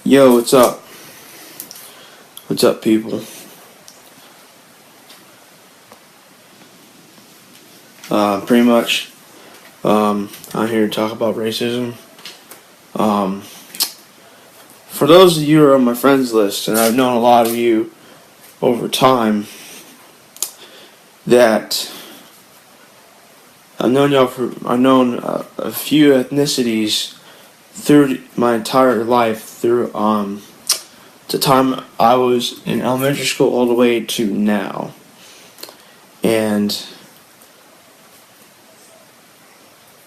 Yo, what's up? What's up, people? Pretty much, I'm here to talk about racism. Um, for those of you who are on my friends list, and I've known a lot of you over time, that I've known a few ethnicities through my entire life, through the time I was in elementary school all the way to now. And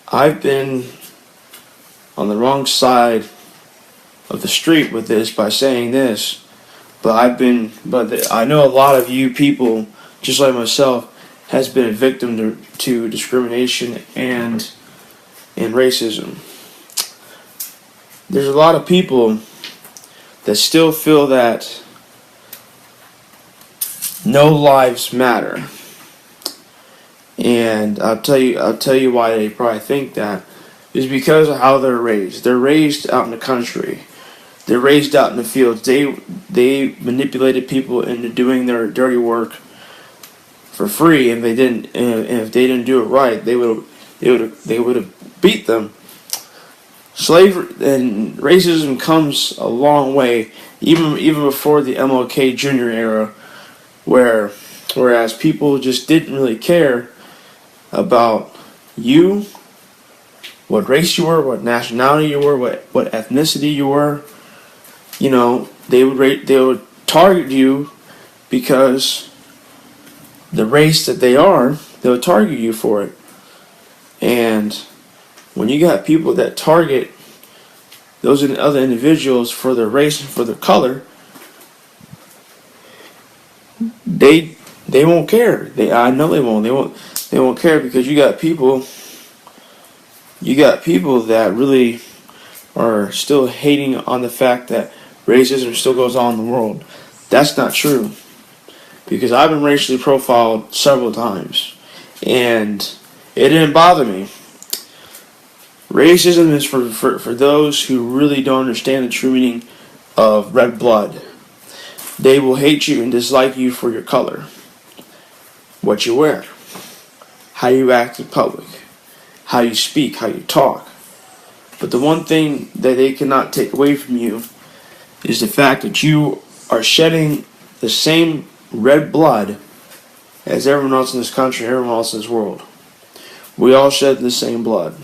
I've been on the wrong side of the street with this by saying this, but I know a lot of you people, just like myself, has been a victim to discrimination and racism. There's a lot of people that still feel that no lives matter. And I'll tell you why they probably think that is because of how they're raised. They're raised out in the country. They're raised out in the fields. They manipulated people into doing their dirty work for free, and if they didn't do it right, they would have beat them. Slavery and racism comes a long way, even before the MLK Jr. era, whereas people just didn't really care about you, what race you were, what nationality you were, what ethnicity you were. You know, they would target you because the race that they are, they would target you for it. And when you got people that target those other individuals for their race and for their color, they won't care. I know they won't. They won't care because you got people that really are still hating on the fact that racism still goes on in the world. That's not true. Because I've been racially profiled several times, and it didn't bother me. Racism is for those who really don't understand the true meaning of red blood. They will hate you and dislike you for your color, what you wear, how you act in public, how you speak, how you talk. But the one thing that they cannot take away from you is the fact that you are shedding the same red blood as everyone else in this country, everyone else in this world. We all shed the same blood.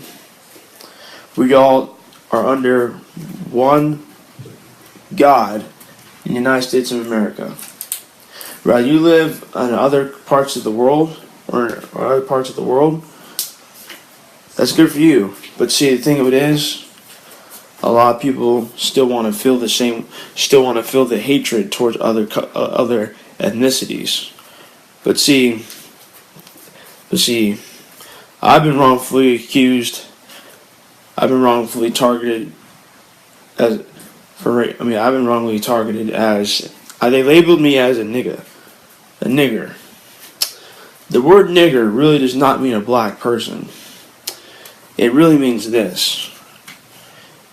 We all are under one God in the United States of America. Right? You live in other parts of the world or other parts of the world, that's good for you. But see, the thing of it is, a lot of people still want to feel the hatred towards other ethnicities. But see, I've been wrongfully accused. I've been wrongfully targeted I've been wrongly targeted as. They labeled me as a nigger. A nigger. The word nigger really does not mean a black person. It really means this.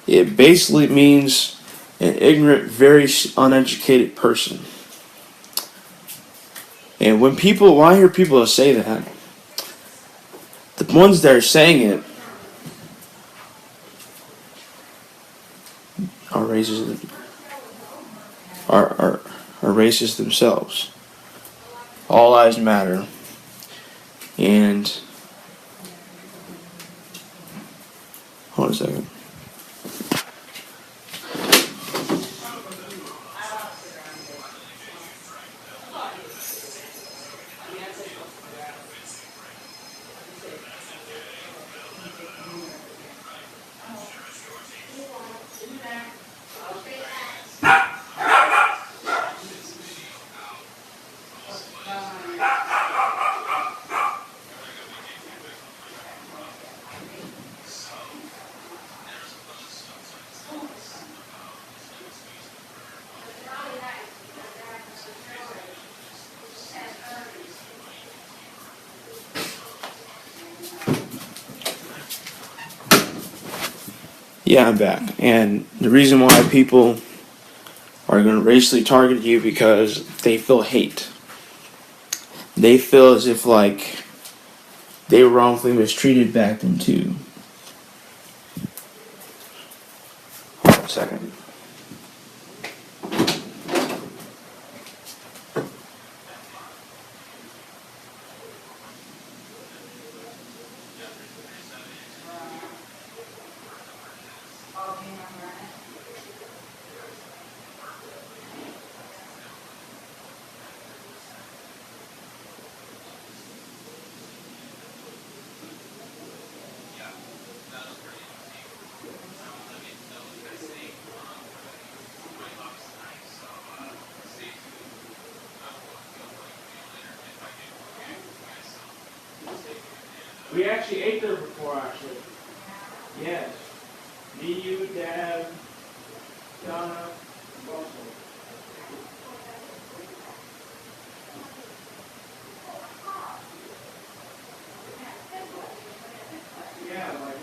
It basically means an ignorant, very uneducated person. And when I hear people say that, the ones that are saying it are racist. Are racist themselves. All lives matter. And hold on a second. Yeah, I'm back. And the reason why people are going to racially target you because they feel hate. They feel as if like they were wrongfully mistreated back then too. Hold on a second. We actually ate there before, actually. Yes. Me, you, Dad, Donna, Russell. Yeah, like,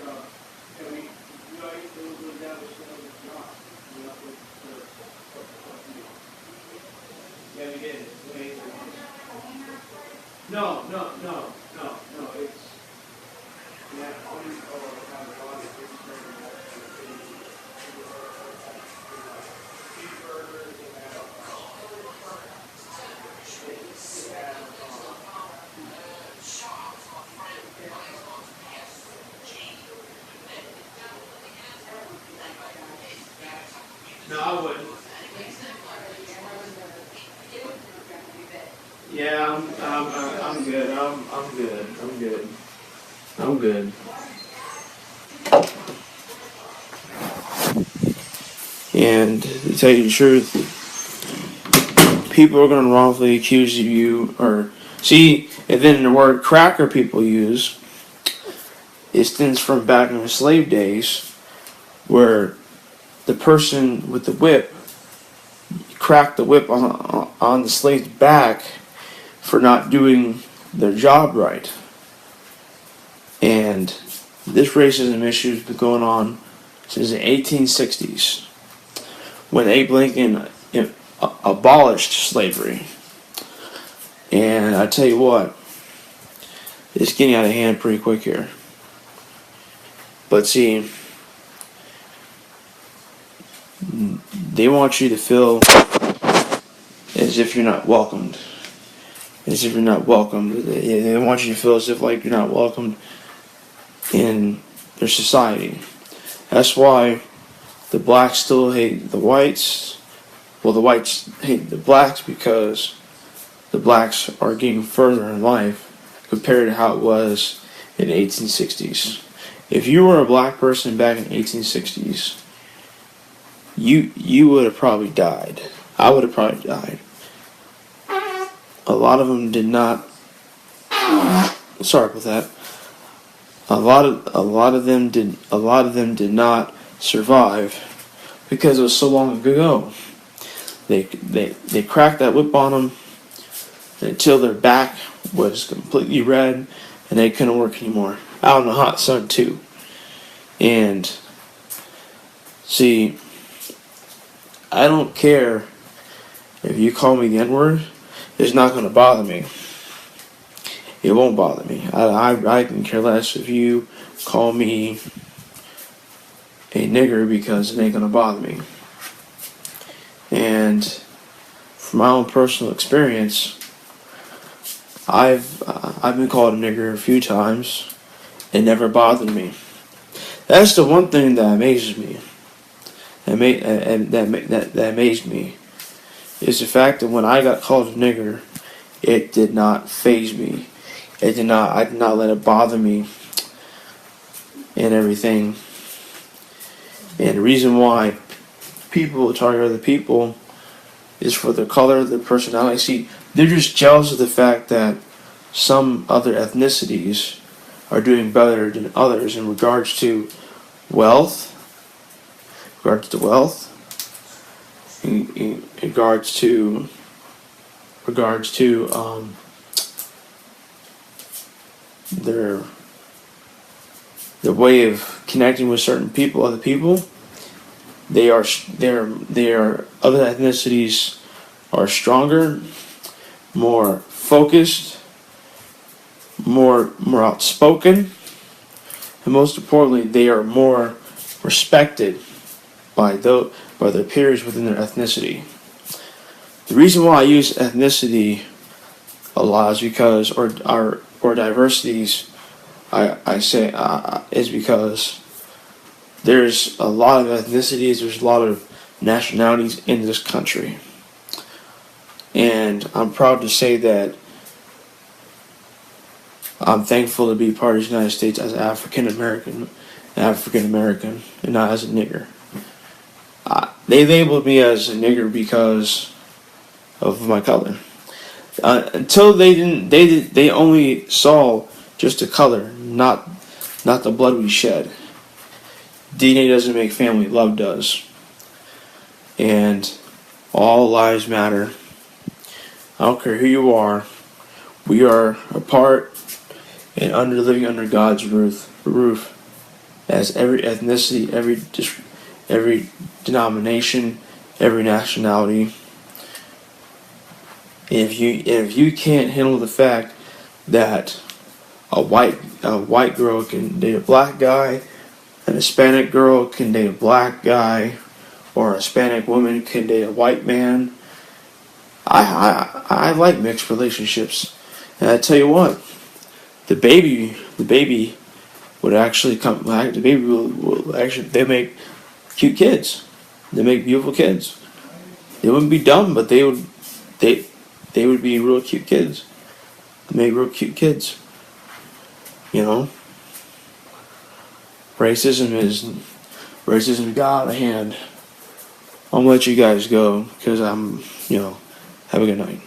yeah, we ate those little down the job. Yeah, we did. We ate them. No. It's, yeah, no, I wouldn't. Yeah, I'm good. I'm good. I'm good. I'm good. And to tell you the truth, people are going to wrongfully accuse you, or see, and then the word cracker people use, it stems from back in the slave days, where the person with the whip cracked the whip on the slave's back for not doing their job right. And this racism issue has been going on since the 1860s, when Abe Lincoln abolished slavery. And I tell you what, it's getting out of hand pretty quick here. But see, they want you to feel as if you're not welcomed. As if you're not welcomed. They want you to feel as if like you're not welcomed in their society. That's why the blacks still hate the whites. Well, the whites hate the blacks because the blacks are getting further in life compared to how it was in the 1860s. If you were a black person back in the 1860s, you would have probably died. I would have probably died. A lot of them did not. Sorry about that. A lot of them did not survive because it was so long ago. They cracked that whip on them until their back was completely red and they couldn't work anymore. Out in the hot sun too. And see, I don't care if you call me the N-word. It's not going to bother me. It won't bother me. I can care less if you call me a nigger because it ain't going to bother me. And from my own personal experience, I've been called a nigger a few times. It never bothered me. That's the one thing that amazes me. That amazed me is the fact that when I got called a nigger, it did not faze me. I did not let it bother me and everything. And the reason why people target other people is for their color, their personality. See, they're just jealous of the fact that some other ethnicities are doing better than others in regards to wealth, in regards to their way of connecting with certain people, other people. they are other ethnicities are stronger, more focused, more outspoken, and most importantly, they are more respected by their peers within their ethnicity. The reason why I use ethnicity a lot is because, or diversities, I say is because there's a lot of ethnicities, there's a lot of nationalities in this country, and I'm proud to say that I'm thankful to be part of the United States as African American, and not as a nigger. They labeled me as a nigger because of my color. Until they didn't, they only saw just the color, not the blood we shed. DNA doesn't make family, love does. And all lives matter. I don't care who you are. We are a part and living under God's roof as every ethnicity, every denomination, every nationality. If you can't handle the fact that a white girl can date a black guy, an Hispanic girl can date a black guy, or a Hispanic woman can date a white man, I like mixed relationships. And I tell you what, the baby would actually come. The baby will actually. They make cute kids. They make beautiful kids. They wouldn't be dumb, but they would be real cute kids. They make real cute kids. You know, racism got out of hand. I'm gonna let you guys go because have a good night.